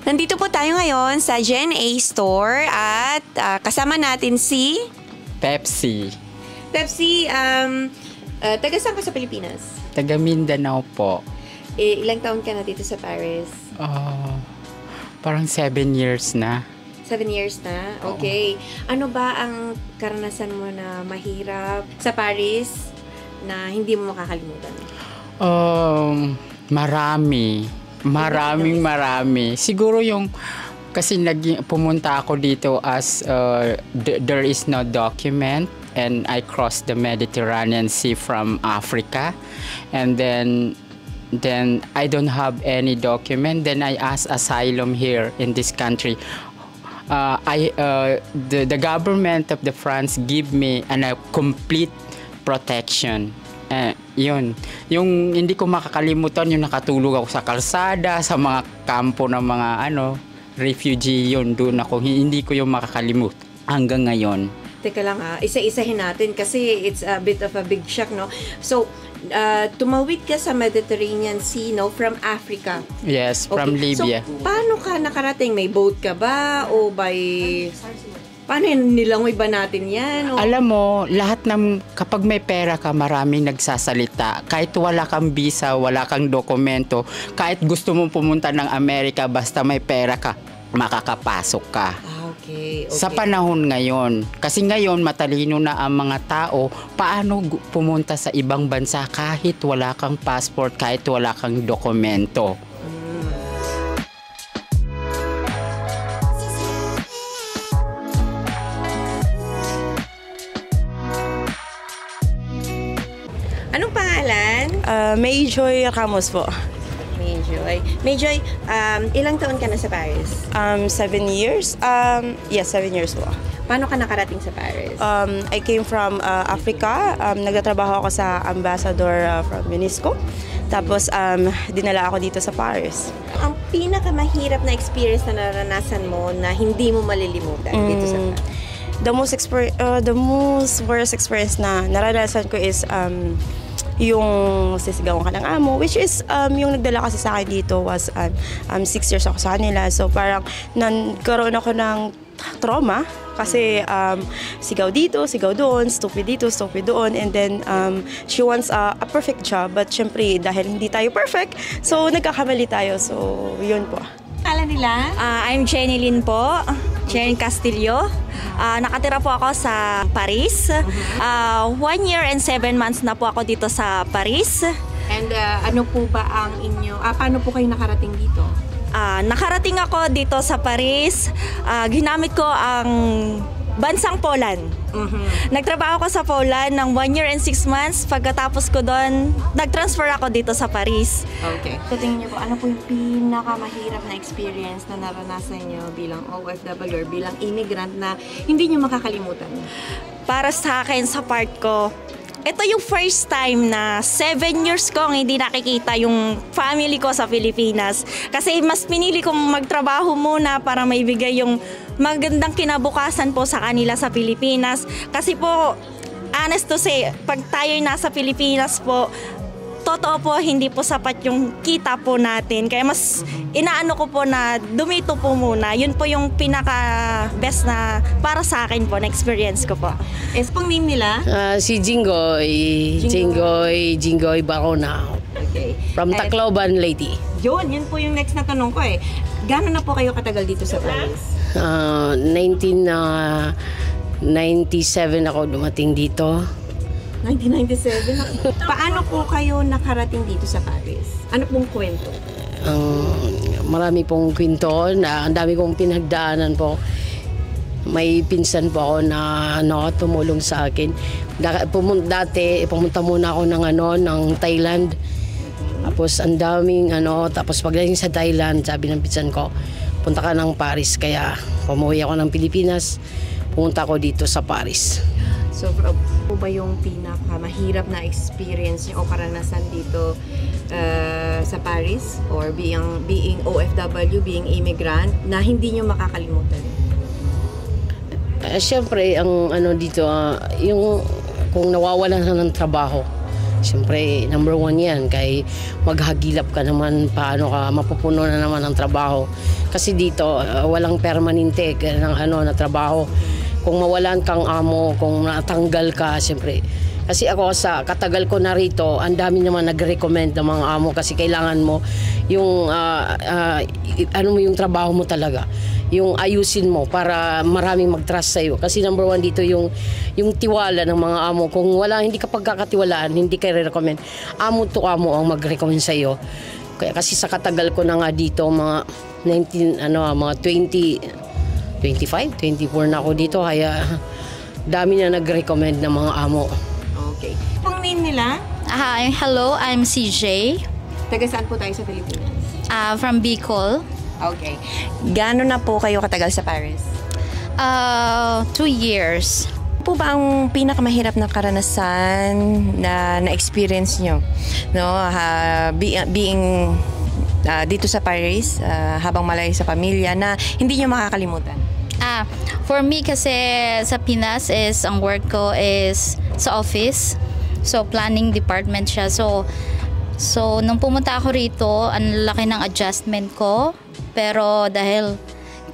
Nandito po tayo ngayon sa Gen A store at kasama natin si Pepsi. Pepsi. Taga saan ka sa Pilipinas? Taga Mindanao po. Ilang taon ka na dito sa Paris? Parang 7 years na. 7 years na? Okay. Ano ba ang karanasan mo na mahirap sa Paris na hindi mo makakalimutan? Marami. Siguro yung kasi pumunta ako dito as there is no document and I crossed the Mediterranean Sea from Africa and then I don't have any document. Then I asked asylum here in this country. The government of the France give me a complete protection. Yun. Yung hindi ko makakalimutan yung nakatulog ako sa kalsada, sa mga kampo ng mga refugee yun. Doon ako. Hindi ko yung makakalimutan hanggang ngayon. Teka lang isa-isahin natin kasi it's a bit of a big shock, no? So, tumawid ka sa Mediterranean Sea, no? From Africa. Yes, from Libya. So, paano ka nakarating? May boat ka ba? O by... Paano nilangoy ba natin yan? O... Alam mo, lahat kapag may pera ka, maraming nagsasalita. Kahit wala kang visa, wala kang dokumento, kahit gusto mong pumunta ng Amerika, basta may pera ka, makakapasok ka. Okay. Sa panahon ngayon, kasi ngayon matalino na ang mga tao, paano pumunta sa ibang bansa kahit wala kang passport, kahit wala kang dokumento. Anong pangalan? Mayjoy Ramos po. Mayjoy, ilang taon ka na sa Paris? 7 years? Yes, 7 years po. Paano ka nakarating sa Paris? I came from Africa. Nagtatrabaho ako sa ambassador from UNESCO. Tapos, dinala ako dito sa Paris. Ang pinakamahirap na experience na naranasan mo na hindi mo malilimutan dito sa Paris? The most worst experience na naranasan ko is yung sisigawan ka ng amo, which is yung nagdala kasi sa akin dito was 6 years ako sa kanila. So parang nagkaroon ako ng trauma kasi sigaw dito, sigaw doon, stupid dito, stupid doon, and then she wants a perfect job, but syempre dahil hindi tayo perfect, so nagkakamali tayo. So yun po. Kala nila? I'm Jenny Lynn po, Jenny Castillo. Nakatira po ako sa Paris. 1 year and 7 months na po ako dito sa Paris. And ano po ba ang inyo, paano po kayo nakarating dito? Nakarating ako dito sa Paris. Ginamit ko ang bansang Poland. Nagtrabaho ko sa Poland ng 1 year and 6 months. Pagkatapos ko doon, nag-transfer ako dito sa Paris. Okay. So tingin niyo po, ano po yung pinakamahirap na experience na naranasan niyo bilang OFW or bilang immigrant na hindi niyo makakalimutan? Para sa akin, sa part ko, ito yung first time na 7 years kong hindi nakikita yung family ko sa Pilipinas. Kasi mas pinili kong magtrabaho muna para maibigay yung magandang kinabukasan po sa kanila sa Pilipinas. Kasi po, honest to say, pag tayo'y nasa Pilipinas po, totoo po, hindi po sapat yung kita po natin. Kaya mas inaano ko po na dumito po muna. Yun po yung pinaka-best na para sa akin po, na experience ko po. Pong name nila? Si Jingoy Barona. Okay. From Tacloban, Lady. Yun po yung next na tanong ko eh. Gano'n na po kayo katagal dito sa Paris? 1997 ako dumating dito. 1997? Paano po kayo nakarating dito sa Paris? Ano pong kwento? Marami pong kwento na ang dami kong pinagdaanan po. May pinsan po ako na tumulong sa akin. Dati pumunta muna ako ng Thailand. Tapos ang daming tapos pagdating sa Thailand, sabi ng pinsan ko, punta ka ng Paris. Kaya pumuwi ako ng Pilipinas, pumunta ako dito sa Paris. So, ano ba yung pinakamahirap na experience niyo o karanasan dito sa Paris or being OFW, being immigrant na hindi niyo makakalimutan? Siyempre, ang dito, yung kung nawawalan ka ng trabaho, Siyempre, number one yan. Kay maghagilap ka naman, paano ka mapupuno na naman ang trabaho. Kasi dito, walang permanente na trabaho. Kung mawalan kang amo, kung natanggal ka, siyempre. Kasi ako sa katagal ko na rito, ang dami naman nag-recommend ng mga amo kasi kailangan mo yung yung trabaho mo talaga. Yung ayusin mo para maraming mag-trust sa'yo. Kasi number one dito yung tiwala ng mga amo. Kung hindi ka pagkakatiwalaan, hindi ka re-recommend. Amo to amo ang mag-recommend sa'yo. Kaya kasi sa katagal ko na nga dito, mga 25, 24 na ako dito. Kaya dami na nag-recommend ng mga amo. Okay. Pang name nila? Hi, hello, I'm CJ Taga saan po tayo sa Pilipinas? from Bicol. Okay. Gaano na po kayo katagal sa Paris? 2 years. Po ba ang pinakamahirap na karanasan na experience nyo? No, being dito sa Paris, habang malayo sa pamilya na hindi nyo makakalimutan? For me kasi sa Pinas is ang work ko is sa office. So planning department siya. So nung pumunta ako rito, ang laki ng adjustment ko. Pero dahil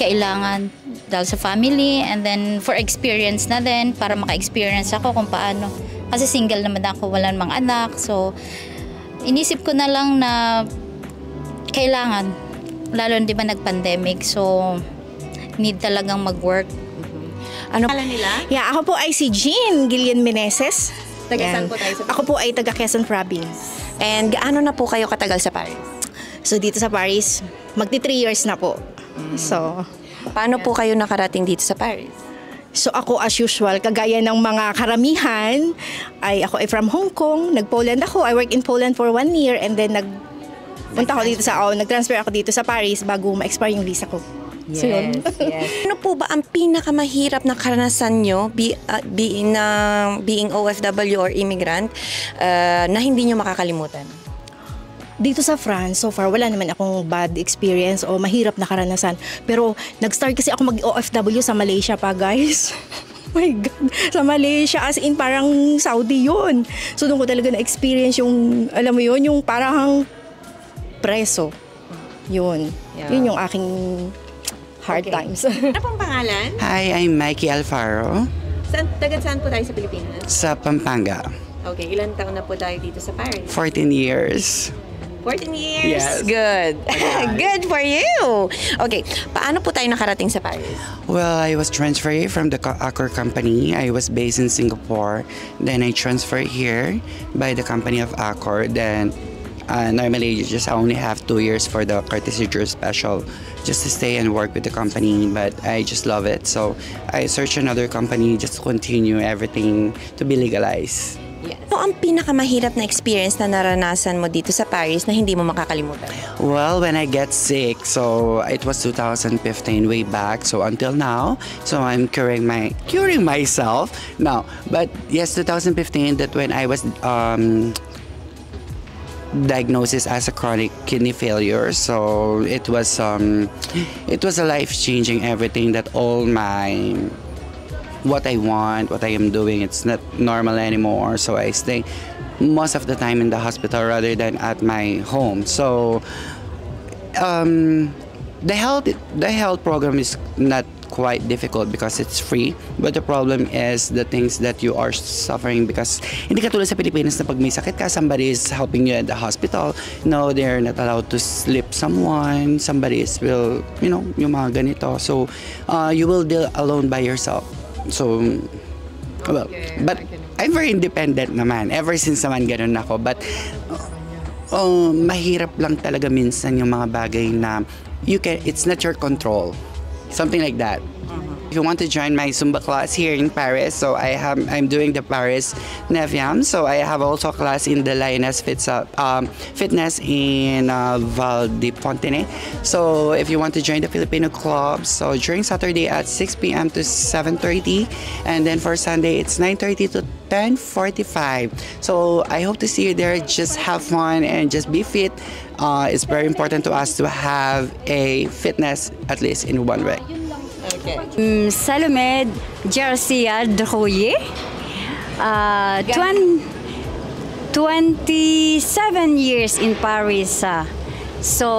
kailangan dahil sa family and then for experience na din para maka-experience ako kung paano. Kasi single naman ako, wala namang anak. So inisip ko na lang na kailangan, lalo di ba nag-pandemic. So need talagang mag-work. Ano pala nila? Yeah, ako po ay si Jean Gillian Meneses. Taga saan po tayo sa Ako po ay taga Quezon Province. And gaano na po kayo katagal sa Paris? So dito sa Paris, magti 3 years na po. So, Paano po kayo nakarating dito sa Paris? so ako as usual, kagaya ng mga karamihan, ako ay from Hong Kong, nag-Poland ako. I work in Poland for 1 year and then nag-transfer ako dito sa Paris bago ma-expire yung visa ko. Yes, So, yun. yes. Ano po ba ang pinakamahirap na karanasan nyo being OFW or immigrant na hindi nyo makakalimutan? Dito sa France, so far, wala naman akong bad experience o mahirap na karanasan. Pero nag-start kasi ako mag-OFW sa Malaysia pa, guys. Oh my God. Sa Malaysia, as in parang Saudi yun. So doon ko talaga na-experience yung, alam mo yun, yung parang preso. Yun. Yeah. Yun yung aking hard Okay. times. Ano pong pangalan? Hi, I'm Mikey Alfaro Taga saan po tayo sa Pilipinas? sa Pampanga. Okay, ilan taon na po tayo dito sa Paris? 14 years. 14 years? Yes. Good. Good for you. Okay, paano po tayo nakarating sa Paris? Well, I was transferred from the Accor company. I was based in Singapore. Then I transferred here by the company of Accor. Then normally you just only have 2 years for the courtesy juror special just to stay and work with the company. But I just love it. So I searched another company just to continue everything to be legalized. Yes. Ano ang pinakamahirap na experience na naranasan mo dito sa Paris na hindi mo makakalimutan? Well, when I get sick, so it was 2015 way back, so until now, so I'm curing myself now. But yes, 2015, that when I was diagnosed as a chronic kidney failure, so it was a life-changing everything that all my what I want, what I am doing, it's not normal anymore. So I stay most of the time in the hospital rather than at my home. So the health program is not quite difficult because it's free, but the problem is the things that you are suffering because hindi katulad sa Pilipinas na pag may sakit ka, somebody is helping you at the hospital. No, they're not allowed to slip someone, somebody will, yung mga ganito. So you will deal alone by yourself. So, well, but I'm very independent naman. Ever since naman ganun ako. But, mahirap lang talaga minsan yung mga bagay na it's not your control. Something like that. If you want to join my Zumba class here in Paris, so I'm doing the Paris Neviam. So I have also a class in the Lioness Fitness in Val di Fontenay. So if you want to join the Filipino club, so during Saturday at 6 p.m. to 7:30, and then for Sunday it's 9:30 to 10:45. So I hope to see you there. Just have fun and just be fit. It's very important to us to have a fitness at least in 1 week. Salomé Garcia Drouillet, 27 years in Paris. So,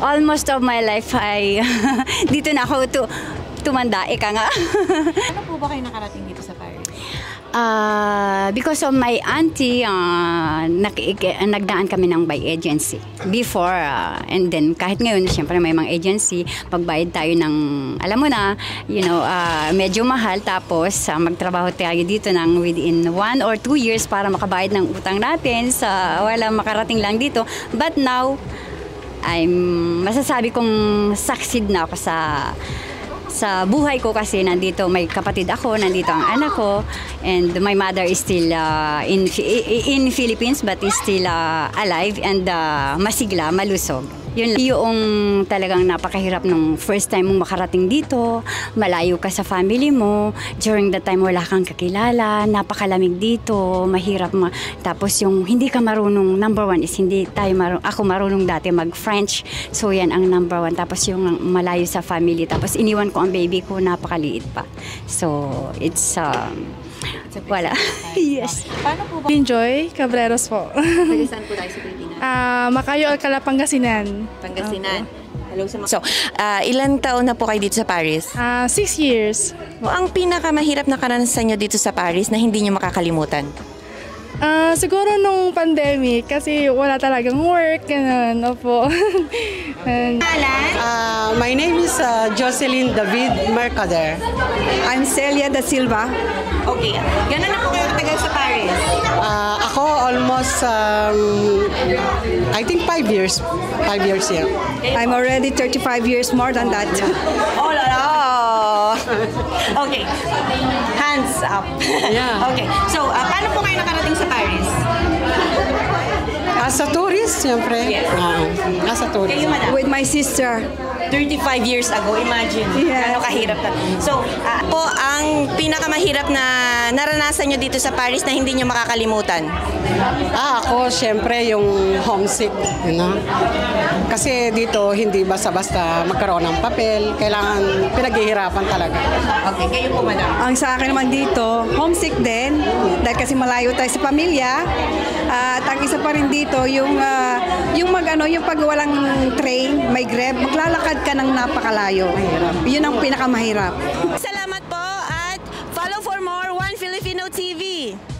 almost of my life ay dito na ako tumanda, ika nga. Ano po ba kayo nakarating dito sa Paris? Because of my auntie, nagdaan kami ng by agency before. And then, kahit ngayon, siyempre may mga agency, pagbayad tayo ng, alam mo na, medyo mahal. Tapos, magtrabaho tayo dito ng within 1 or 2 years para makabayad ng utang natin sa wala makarating lang dito. But now, masasabi kong succeed na ako sa buhay ko kasi nandito may kapatid ako, nandito ang anak ko, and my mother is still in Philippines but is still alive and masigla, malusog. Yun yung talagang napakahirap nung first time mong makarating dito, malayo ka sa family mo, during the time wala kang kakilala, napakalamig dito, mahirap tapos yung hindi ka marunong, number one is hindi tayo ako marunong dati mag-French, so yan ang number one, tapos yung malayo sa family, tapos iniwan ko ang baby ko, napakaliit pa. So, it's wala. Yes. Paano po ba? Enjoy Cabreros po. Taga saan po tayo sa Pilipinas? Makayo, Alcala, Pangasinan. Pangasinan. Hello sa mga... So, ilan taon na po kayo dito sa Paris? 6 years. Ang pinakamahirap na karanasan nyo dito sa Paris na hindi nyo makakalimutan? Siguro nung pandemic kasi wala talagang work, ganun. Opo. My name is Jocelyn David Mercader. I'm Celia da Silva. Okay. Gano'n na po kayo katagal sa Paris? Ako almost, I think 5 years. 5 years, yeah. I'm already 35 years more than that. Oh, la la. Okay. Hands up. Yeah. Okay. So, paano po kayo nakarating sa Paris? As a tourist, siyempre. Yes. As a tourist. Kayo, madam? With my sister. 35 years ago, imagine. Yes. Gano'ng kahirap na. So, po, ang pinakamahirap na naranasan nyo dito sa Paris na hindi nyo makakalimutan? Ako, siyempre, yung homesick. Kasi dito, hindi basta-basta magkaroon ng papel. Kailangan pinaghihirapan talaga. Okay, kayo po, madam. Ang sa akin naman dito, homesick din. Dahil kasi malayo tayo sa pamilya. At ang isa pa rin dito, yung pag walang train, may grab, maglalakad ka ng napakalayo. Yun ang pinakamahirap.